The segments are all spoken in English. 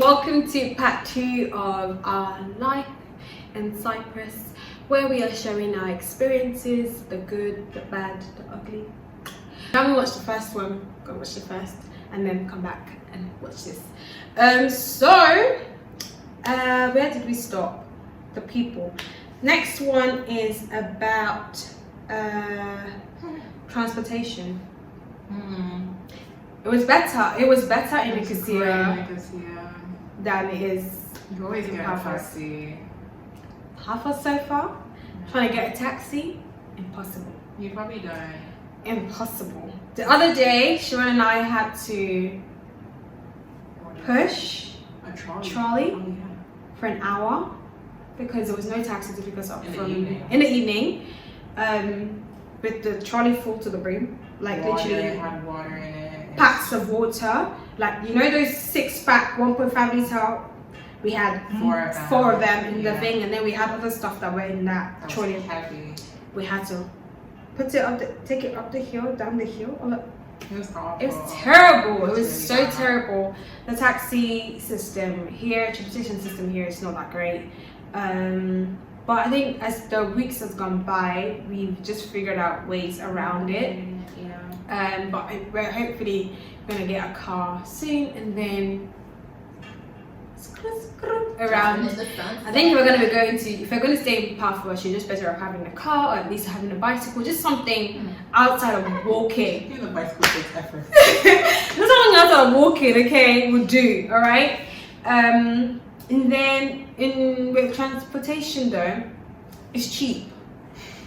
welcome to part 2 of our life in Cyprus, where we are sharing our experiences, the good, the bad, the ugly. If you haven't watched the first one, go watch the first and then come back and watch this. Where did we stop? The people. Next one is about transportation. It was better in Nicosia than it is. You always get a taxi. Half so far. Trying to get a taxi, impossible. You probably die. Impossible. The other day, Sharon and I had to push a trolley Oh, for an hour because there was no taxi to pick us up in the evening. With the trolley full to the brim, like water, literally it had water in it. packs of water, like you know those 6-pack 1.5 liter. We had four of them in the thing, and then we had other stuff that were in that trolley. Heavy. We had to put it up, take it up the hill, down the hill. It was awful. It was terrible. It was really so bad. terrible. The taxi system here, transportation system here is not that great. But I think as the weeks has gone by, we've just figured out ways around it. Yeah. But we're hopefully gonna get a car soon, and then around. I think we're gonna be going to. If we're gonna stay in Paphos, you're just better off having a car, or at least having a bicycle, just something outside of walking. Even the bicycle takes effort. Just something outside of walking, okay, will do. All right. And then with transportation though, it's cheap.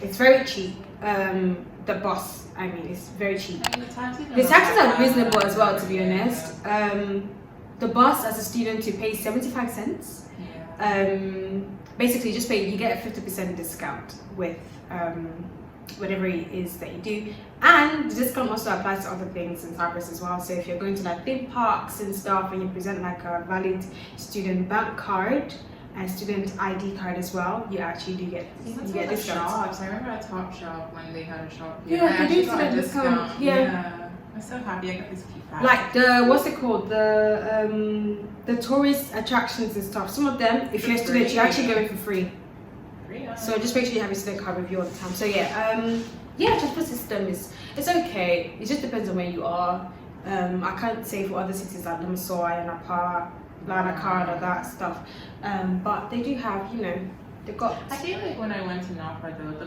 It's very cheap. The bus, I mean, it's very cheap. The The taxes are reasonable as well, to be honest. The bus as a student, you pay 75 cents. Basically, you get a 50% discount with whatever it is that you do, and the discount also applies to other things in Cyprus as well. So if you're going to like theme parks and stuff, and you present like a valid student bank card and student ID card as well, you actually do get discounts. Shops. I remember at Topshop when they had a shop here. Yeah, I they do actually got a discount. Yeah. I'm so happy I got this key back. Like the tourist attractions and stuff. Some of them, if you're a student, you actually go in for free. So just make sure you have your student card with you all the time. So transport system it's okay. It just depends on where you are. I can't say for other cities like Limassol and Apa, Lanakar, and that stuff. But they do have, they got. I feel like when I went to Napa though,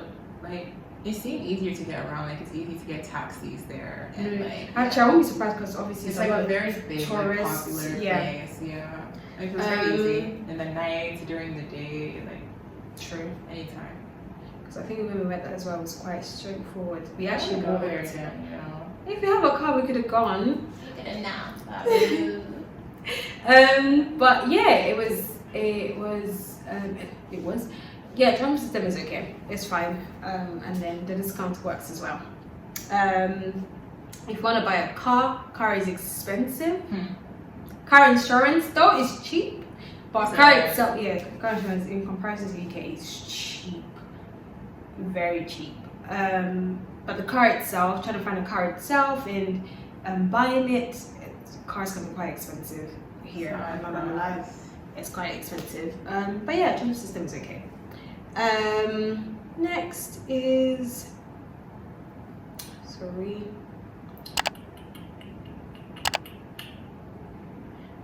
it seemed easier to get around. Like it's easy to get taxis there, and actually, I won't be surprised because obviously it's like a very big, tourists, popular place. Yeah, like it was very easy in the night, during the day, true, anytime. Because I think when we went there as well, it was quite straightforward. We actually go walked. there again, If we have a car, we could have gone. We could announce that. But yeah, it was. Yeah, transport system is okay. It's fine. And then the discount works as well. If you want to buy a car is expensive. Car insurance though is cheap, but car insurance in comparison to UK is cheap, very cheap. But the car itself, trying to find a car itself and buying it, cars can be quite expensive here. I'm not gonna lie, it's quite expensive. But yeah, transport system is okay. Next is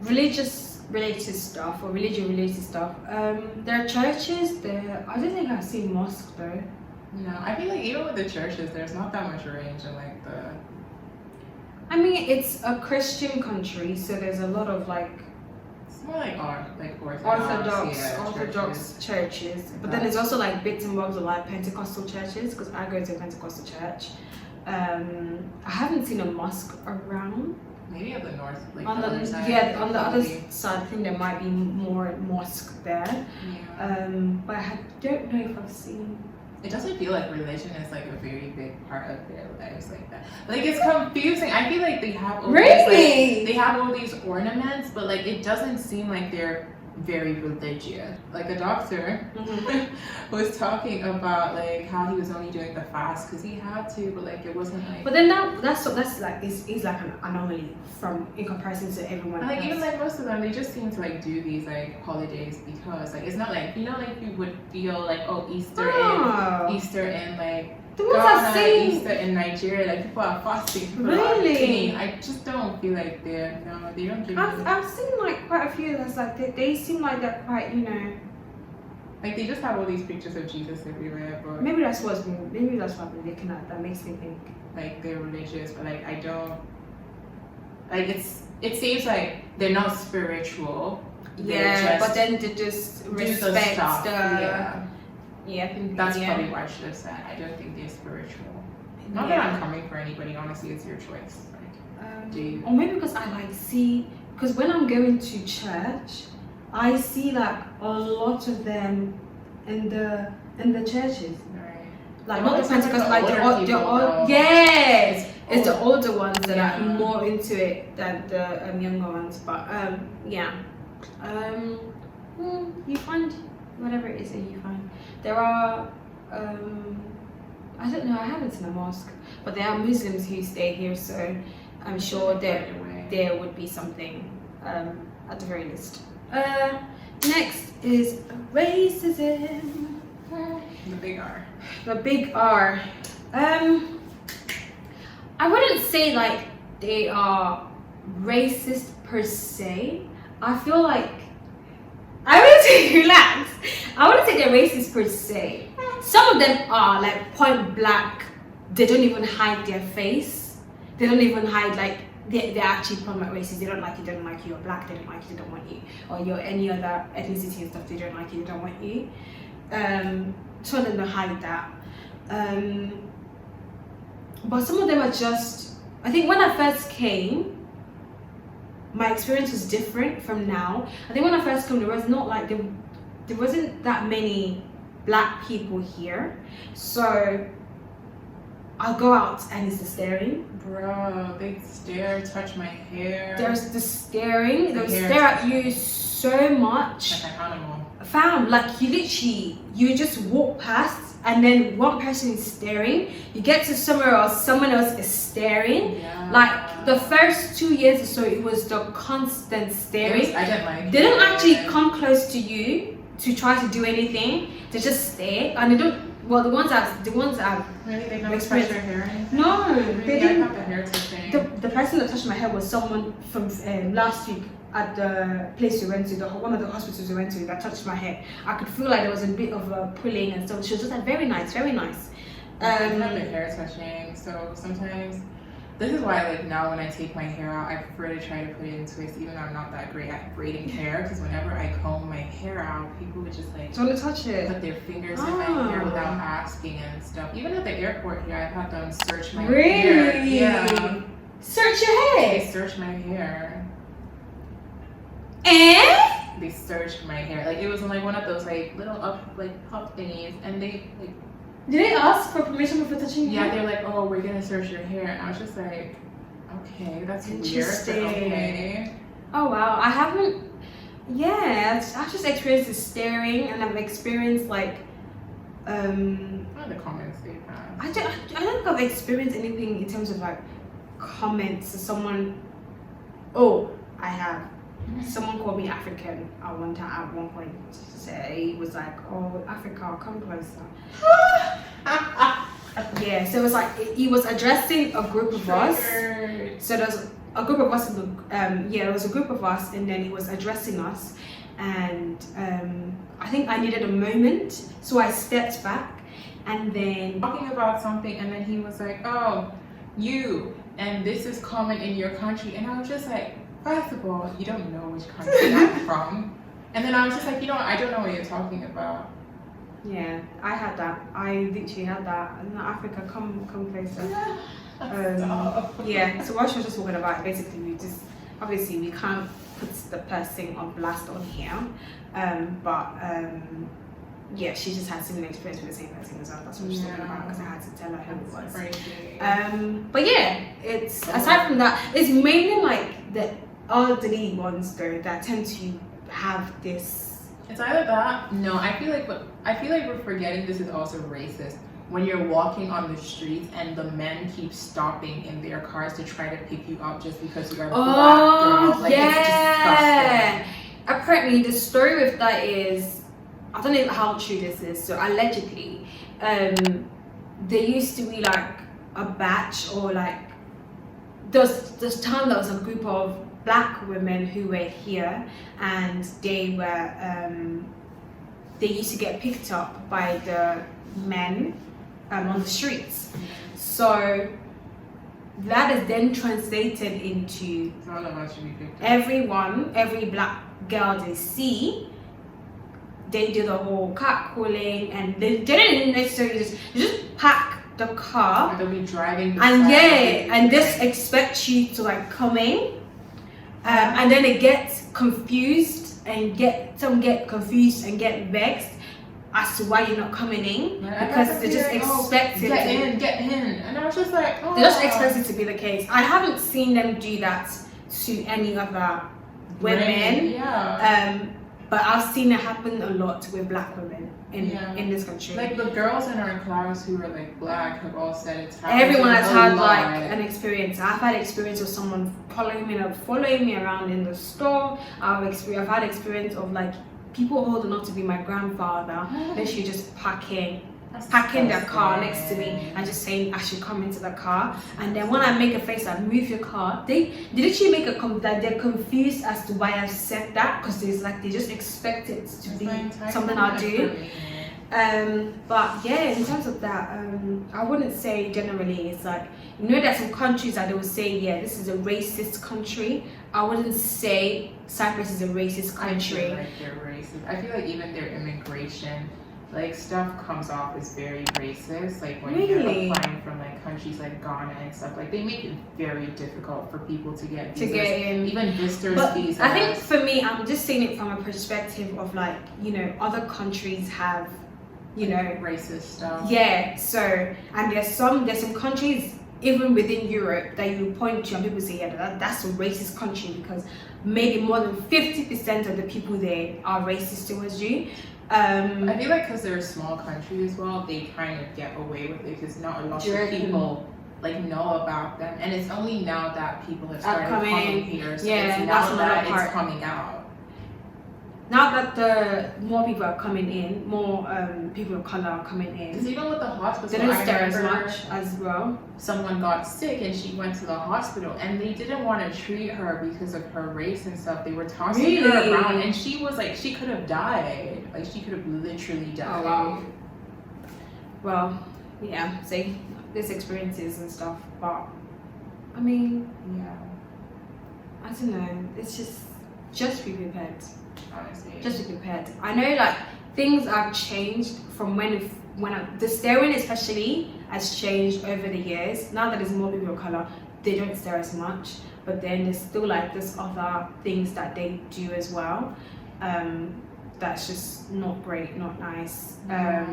religious related stuff or religion related stuff. There are churches there. I don't think I've seen mosque though. No, I feel like even with the churches, there's not that much range in like the. I mean, it's a Christian country, so there's a lot of like. It's more like Orthodox churches. But then there's also like bits and bobs of like Pentecostal churches, because I go to a Pentecostal church. I haven't seen a mosque around. Maybe at the north, like on the other side. Yeah, on the other side, I think there might be more mosque there. Yeah. But I don't know if I've seen. It doesn't feel like religion is like a very big part of their lives like that. Like it's confusing. I feel like they have all these, they have all these ornaments, but like it doesn't seem like they're very religious. Like a doctor Mm-hmm. was talking about like how he was only doing the fast because he had to, but like it wasn't like. But then that's like is like an anomaly from in comparison to everyone And like else. even like most of them, they just seem to like do these like holidays because like it's not like, you know, like you would feel like, oh, Easter in like the ones I've Ghana, seen. Easter in Nigeria, like people are fasting, people Really? are praying. I just don't feel like they're, no, they don't give me. I've seen like quite a few that's like they seem like they're quite, you know. Like they just have all these pictures of Jesus everywhere, but Maybe that's what I've been looking at. That makes me think. like they're religious, but like I don't. Like it seems like they're not spiritual. Yeah, but then they just do respect stuff. the. Yeah. Yeah, I think That's probably why I should have said. I don't think they're spiritual. Not that I'm coming for anybody. Honestly, it's your choice. Like, do you? Or maybe because I like see, because when I'm going to church, I see like a lot of them in the churches. Right. Like Well, not the it's like Pentecostal, the like older the people, old. though. Yes, it's the old. older ones that Yeah. are more into it than the younger ones. But yeah, you find whatever it is that you find. There are I don't know. I haven't seen a mosque, but there are Muslims who stay here, so I'm sure there would be something at the very least. Next is racism. The big R. The big R. I wouldn't say like they are racist per se. I feel like I wouldn't say relax. I wouldn't say they're racist per se. Some of them are like point blank. They don't even hide their face. They don't even hide like they're actually point blank racist. They don't like you. They don't like you. You're black. They don't like you. They don't want you. Or you're any other ethnicity and stuff. They don't like you. They don't want you. Some of them don't hide that. But some of them are just. I think when I first came, my experience was different from now. I think when I first came, there was not like there wasn't that many black people here, so I'll go out and it's the staring. Bro, they stare, touch my hair. There's the staring. They'll stare at you so much. Like an animal. Fam, like you just walk past and then one person is staring. You get to somewhere else, someone else is staring. Yeah. Like the first 2 years or so, it was the constant staring. I didn't like They don't it. actually come close to you to try to do anything. They just stare, and they don't. Well, the ones that Really, they don't touch experience- your hair or anything? no, Really, they I didn't. thought the hair touching. The person that touched my hair was someone from last week at the place we went to, one of the hospitals we went to, that touched my hair. I could feel like there was a bit of a pulling and stuff. She was just like very nice, very nice. I love the hair touching, so sometimes this is why like now when I take my hair out, I prefer to try to put it in twists, even though I'm not that great at braiding hair, because whenever I comb my hair out, people would just like Do you want to touch it? put their fingers in my hair without asking and stuff. Even at the airport here, I've had them search my hair. Really? Yeah. Search your They hair. searched my hair. And They searched my hair. Like it was like one of those like little puff thingies, and they like did they ask for permission before touching your yeah, hair? they're like, oh, we're gonna search your hair, and I was just like, okay, that's weird, but Interesting. okay. Oh wow, I haven't. Yeah, I've just experienced the staring, and I've experienced like, One of the comments they have. I don't think I've experienced anything in terms of like comments. Someone, oh, I have. Someone called me African at one time. At one point, say he was like, "Oh, Africa, come closer." Yeah, so it was like he was addressing a group of us. Triggered. So there's a group of us in the there was a group of us, and then he was addressing us, and I think I needed a moment, so I stepped back, and then Talking about something, and then he was like, oh, you, and this is common in your country, and I was just like, first of all, you don't know which country I'm from, and then I was just like, you know what, I don't know what you're talking about. yeah, I had that. I literally had that. And Africa, come closer. Yeah. So what she was just talking about, basically, we just obviously we can't put the person on blast on here, yeah, she just had similar experience with the same person as well. That's what she's talking about, because I had to tell her who it was. Crazy. But yeah, it's aside from that, it's mainly like the elderly ones though that tend to have this. It's either that. No, I feel like we're forgetting this is also racist. When you're walking on the streets and the men keep stopping in their cars to try to pick you up just because you are a black girl. Like, yeah. it's disgusting. Apparently, the story with that is, I don't know how true this is. So allegedly, there used to be like a batch, or like this time there was a group of black women who were here, and they used to get picked up by the men on the streets. So that is then translated into every black girl they see, they do the whole catcalling, and they didn't necessarily just pack the car, and they'll be driving and just expect you to like come in, and then they get confused and get confused and get vexed as to why you're not coming in, because they just expect it get in, and I was just like, they just expect it to be the case. I haven't seen them do that to any other women, but I've seen it happen a lot with black women in this country. Like the girls in our class who are like black have all said it's happened. Everyone has had like an experience. I've had experience of someone following me around in the store. I've had experience of like people holding on to be my grandfather, literally just packing their car next to me and just saying I should come into the car. And then when I make a face like move your car, they literally make that they're confused as to why I said that, because they just expect it to be something I'll do. But yeah, in terms of that, I wouldn't say generally it's like, you know, there's some countries that they would say, yeah, this is a racist country. I wouldn't say Cyprus is a racist country. I feel like they're racist. I feel like even their immigration, like, stuff comes off as very racist. Like when you're applying from like countries like Ghana and stuff, like they make it very difficult for people to get visas. Even visitors visas. I think for me, I'm just saying it from a perspective of like, you know, other countries have, you know, racist stuff. Yeah. So, and there's some countries even within Europe that you point to and people say, yeah, that's a racist country, because maybe more than 50% of the people there are racist towards you. I feel like because they're a small country as well, they kind of get away with it because not a lot of people like know about them, and it's only now that people have started coming here, so it's now that it's coming out. Now that more people are coming in, more people of color are coming in. Because even with the hospital, they don't stare as much as well. Someone got sick and she went to the hospital, and they didn't want to treat her because of her race and stuff. They were tossing her around, and she was like, she could have died. Like she could have literally died. Oh wow. Well, yeah. See, this experiences and stuff, but I mean, yeah. I don't know. It's just be prepared. Honestly. Just be prepared. I know like things have changed from when the staring especially has changed over the years. Now that there's more people of color, they don't stare as much, but then there's still like this other things that they do as well. That's just not great, not nice. I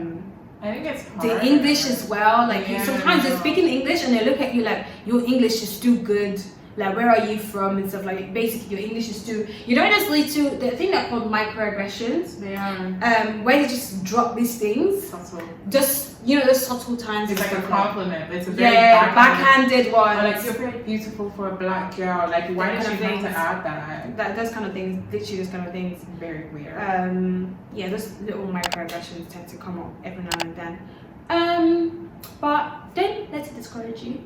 think it's hard. The English as well, like sometimes they're speaking English and they look at you like your English is too good. Like, where are you from and stuff, like basically your English is too, you don't just lead to the thing that called microaggressions. Where they just drop these things. Subtle. Just, you know, the subtle times. It's like a compliment, but it's a very backhanded one. Or like, you're very beautiful for a black girl. Like, why did you have to add that? Those kind of things, literally those kind of things. Very weird. Yeah, those little microaggressions tend to come up every now and then. But don't let it discourage you.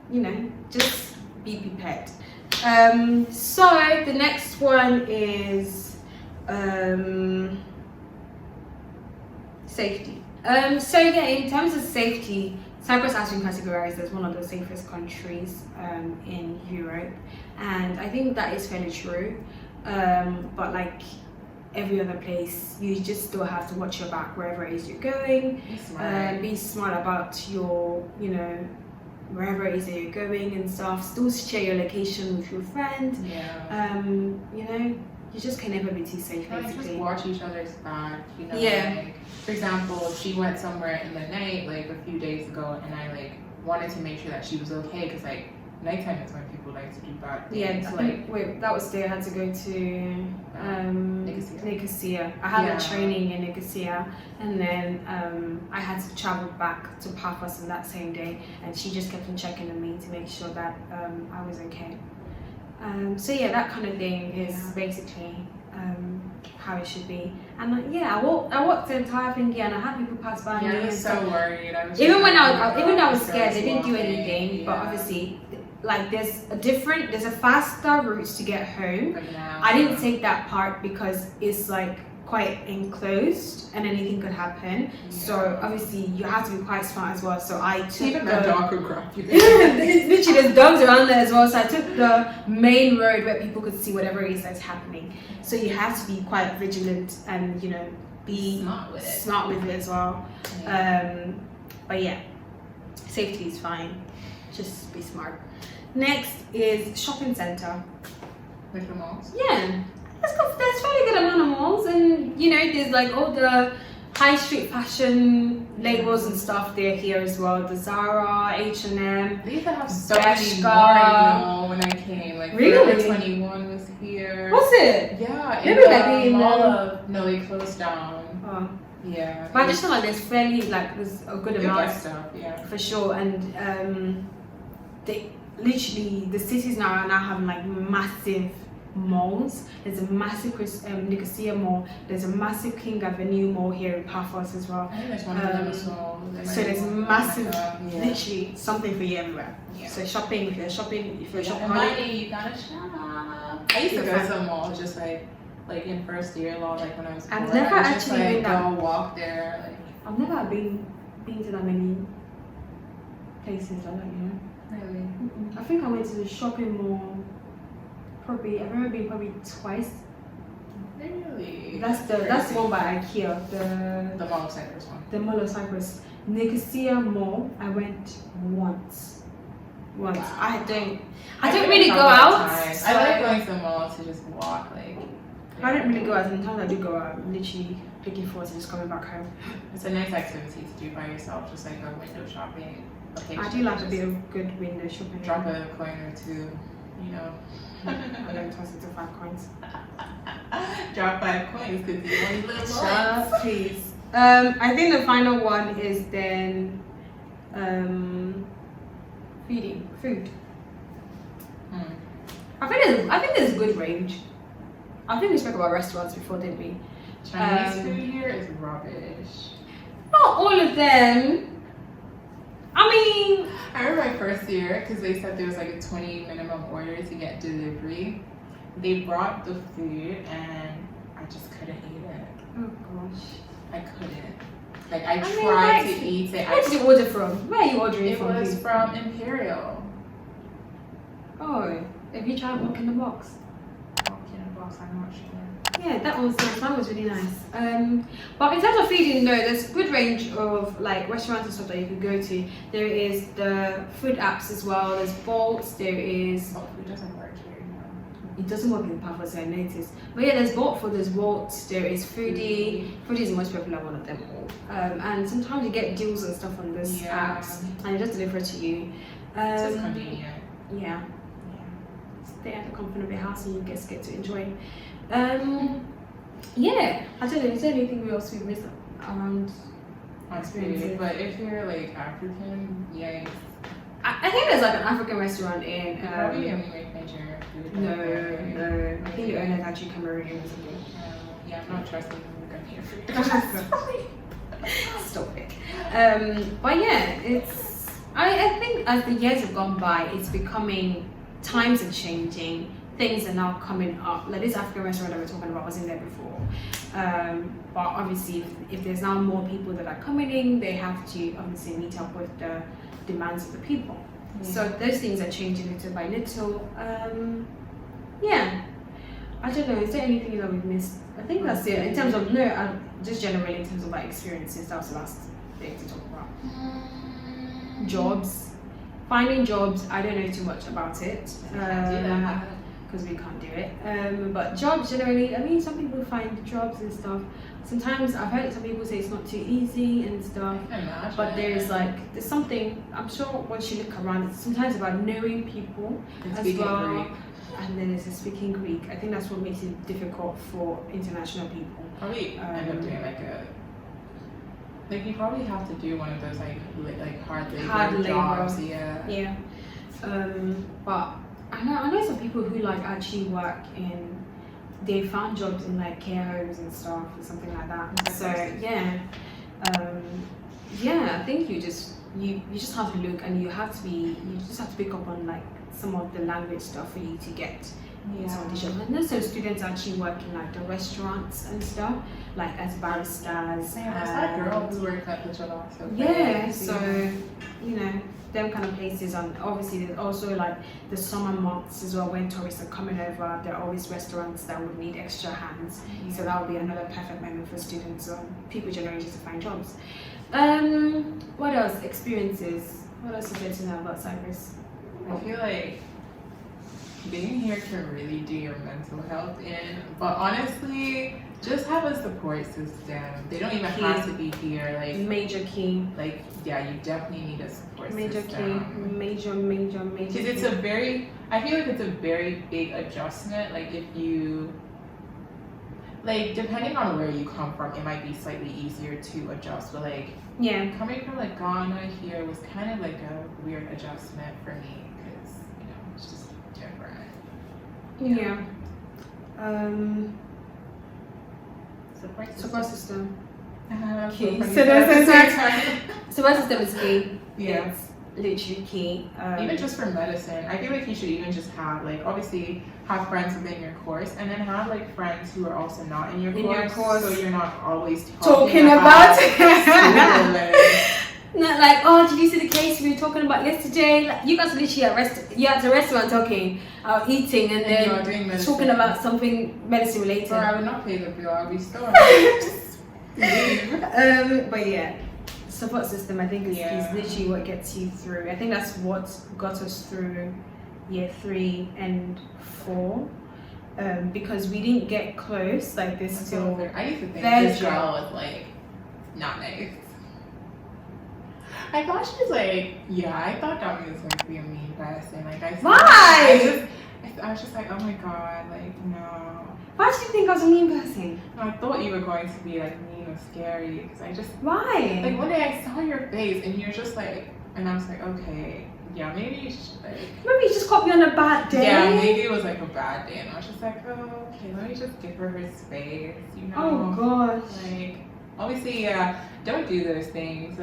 You know, just be prepared. So the next one is safety. So yeah, in terms of safety, Cyprus has been categorized as one of the safest countries in Europe, and I think that is fairly true. But like every other place, you just still have to watch your back wherever it is you're going. Be smart about your, you know, wherever it is that you're going and stuff. Still share your location with your friend. You know, you just can never be too safe, basically. Just watch each other's back, you know. Like, for example, she went somewhere in the night like a few days ago, and I like wanted to make sure that she was okay, because like Nighttime is when people like to do bad things. Yeah, wait, that was the day I had to go to Nicosia. I had a training in Nicosia, and then I had to travel back to Paphos on that same day, and she just kept on checking on me to make sure that I was okay. So yeah, that kind of thing is basically how it should be. And I walked the entire thing, and I had people pass by me. I was so worried. Even when I was scared, they didn't do anything. But obviously, like there's a faster route to get home. I didn't take that part because it's like quite enclosed and anything could happen. So obviously you have to be quite smart as well. So I took even the dog could grab you. Literally there's dogs around there as well. So I took the main road where people could see whatever it is that's happening. So you have to be quite vigilant and be smart with it as well. But yeah, safety is fine. Just be smart. Next is shopping center. With the malls? Yeah. There's very good amount of malls, and there's like all the high street fashion labels and stuff. They're here as well. The Zara, H&M. They used to have so many more, when I came. Like really? 21 was here. Was it? Yeah. Maybe No, they closed down. Oh. Yeah. But I just feel like there's a good amount of stuff. Yeah. For sure, and they literally the cities now are having like massive malls. There's a massive Nicosia mall. There's a massive King Avenue mall here in Paphos as well. I think there's one of them as well. So there's massive, literally something for you everywhere. Yeah. So shopping, if you're shopping, money, you gotta shop. I used to go to the mall just like in first year law, like when I was. I've never actually been go walk there. Like I've never been to that many places like that. Really? I think I went to the shopping mall. I've only been probably twice. Really? That's the one by IKEA. The Mall of Cyprus one. The Mall of Cyprus. Nicosia Mall. I went once. Wow. I don't really go out. I like going to the mall to just walk. I don't really go out. Sometimes I do go out. I'm literally looking forward to just coming back home. It's a nice activity to do by yourself, just like go window shopping. I do like a bit of good window shopping. Drop a coin or two, I don't toss it to 5 coins. Drop 5 coins because you only live once. Shut, please. I think the final one is then food. I think there's a good range. I think we spoke about restaurants before, didn't we? Chinese food here is rubbish. Not all of them. I remember my first year because they said there was like a 20 minimum order to get delivery. They brought the food and I just couldn't eat it. Oh gosh. I couldn't. Like I tried to eat it. Where did you order from? Where are you ordering from? It was from Imperial. Oh, have you tried Walk in the Box? Walk in the Box, I'm not sure. Yeah, that was nice. That was really nice. But in terms of feeding, there's a good range of like restaurants and stuff that you can go to. There is the food apps as well. There's Bolt. There is. Bolt food doesn't work here. It doesn't work in Paphos, I noticed. But yeah, there's Bolt food. There's Bolt. There is Foodie. Foodie is the most popular one of them all. And sometimes you get deals and stuff on these apps, and it just deliver to you. It's just convenient. Yeah. Stay at the comfort of your house and you get to enjoy. Yeah, I don't know. Is there anything else we missed around experiences? But if you're like African, I think there's like an African restaurant in. Probably only make Nigerian food. No. I think the owner is actually Cameroonian or something. I'm not trusting Ghanaian food. Stop it. But yeah, it's. I think as the years have gone by, it's becoming. Times are changing. Things are now coming up. Like this African restaurant that we're talking about wasn't there before. But obviously, if there's now more people that are coming in, they have to obviously meet up with the demands of the people. So those things are changing little by little. I don't know. Is there anything that we've missed? I think that's it. In terms of just generally in terms of like experiences, that was the last thing to talk about. Jobs. Finding jobs, I don't know too much about it. because we can't do it. But jobs generally, I mean, some people find jobs and stuff. Sometimes I've heard some people say it's not too easy and stuff. But there's something, I'm sure once you look around, it's sometimes about knowing people as well. Greek. And then there's speaking Greek. I think that's what makes it difficult for international people. Probably end up doing you probably have to do one of those hard labor jobs. Yeah. But I know some people who actually work in. They found jobs in care homes and stuff or something like that. So I think you just have to look, and you just have to pick up on some of the language stuff for you to get some of the jobs. And there's some students actually work in the restaurants and stuff, as baristas. Yeah, there's that girl who worked at the gelato. Yeah, so them kind of places. And obviously there's also the summer months as well, when tourists are coming over. There are always restaurants that would need extra hands. Yeah. So that would be another perfect moment for students or people generally just to find jobs. What else? Experiences. What else is there to know about Cyprus? I feel like being here can really do your mental health in, but honestly, just have a support system. They don't even have to be here. Major key. You definitely need a support major system. Major Because it's I feel like it's a very big adjustment. If you, depending on where you come from, it might be slightly easier to adjust. But coming from Ghana here was kind of a weird adjustment for me, because it's just different. Yeah. Support system. Key. Support system is key. Yeah. It's literally key. Even just for medicine, I feel like you should even just have obviously have friends within your course, and then have friends who are also not in your course, so you're not always talking about it. Not oh, did you see the case we were talking about yesterday? You guys are literally at a restaurant talking, eating, and then talking about something medicine related. Or I would not pay the bill. I'll be starved. But yeah, support system, I think is literally what gets you through. I think that's what got us through year 3 and 4, because we didn't get close this till I used to think this girl was not nice. I thought she was I thought Dami was going to be a mean person. Why? I was just oh my god, no. Why did you think I was a mean person? I thought you were going to be mean or scary, because I just... Why? One day I saw your face and you're just and I was okay, yeah, maybe you should maybe you just caught me on a bad day. Yeah, maybe it was a bad day, and I was just oh, okay, let me just give her space, Oh god. Obviously, don't do those things.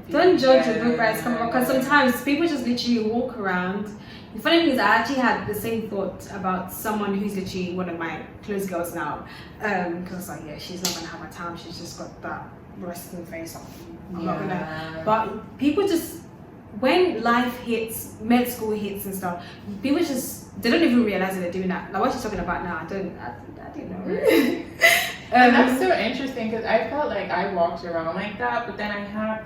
Don't judge a book by its cover, because sometimes people just literally walk around. The funny thing is, I actually had the same thought about someone who's literally one of my close girls now. Because she's not gonna have a time. She's just got that resting face on. I'm not gonna. But people just, when life hits, med school hits and stuff, people just, they don't even realize that they're doing that. What she's talking about now, I didn't know. And that's so interesting, because I felt I walked around like that, but then I had a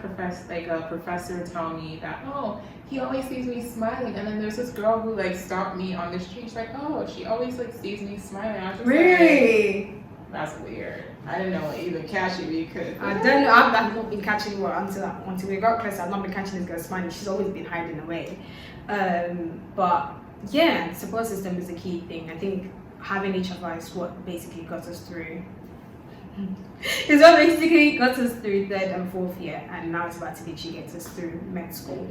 professor tell me that, oh, he always sees me smiling, and then there's this girl who stopped me on the street. She's oh, she always sees me smiling. I was just really? That's weird. I didn't know either catch you because I don't know. I've not been catching her until we got closer. I've not been catching this girl smiling. She's always been hiding away. But yeah, support system is a key thing. I think having each other is what basically got us through. It's what basically got us through 3rd and 4th year, and now it's about to literally get us through med school.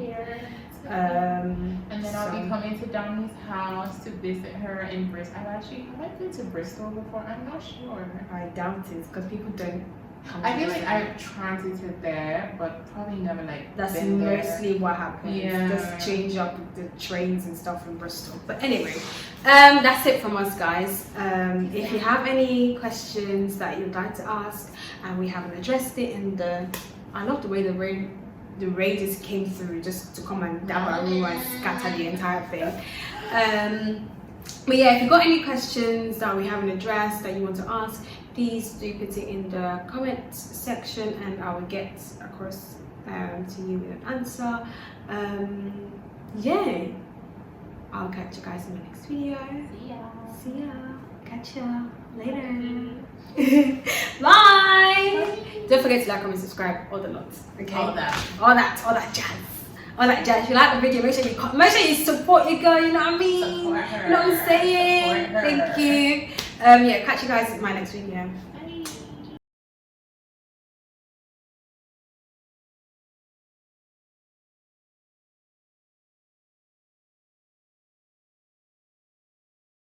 And then I'll be coming to Dami's house to visit her in Bristol. Have I been to Bristol before? I'm not sure. I doubt it, because people don't. I feel I've transited there, but probably never That's been there. Mostly what happens. Yeah. Just change up the trains and stuff in Bristol. But anyway, that's it from us, guys. If you have any questions that you'd like to ask, and we haven't addressed it in I love the way the raid just came through just to come and dab our room and scatter the entire thing. But yeah, if you've got any questions that we haven't addressed that you want to ask, please do put it in the comment section, and I will get across to you with an answer. Yeah, I'll catch you guys in the next video. See ya. Catch ya later. Bye. Don't forget to like, comment, subscribe, all the lots. Okay. All that jazz. All that jazz. If you like the video, make sure you support your girl. You know what I mean? Support her. You know what I'm saying? Support her. Thank you. Yeah. Catch you guys in my next video.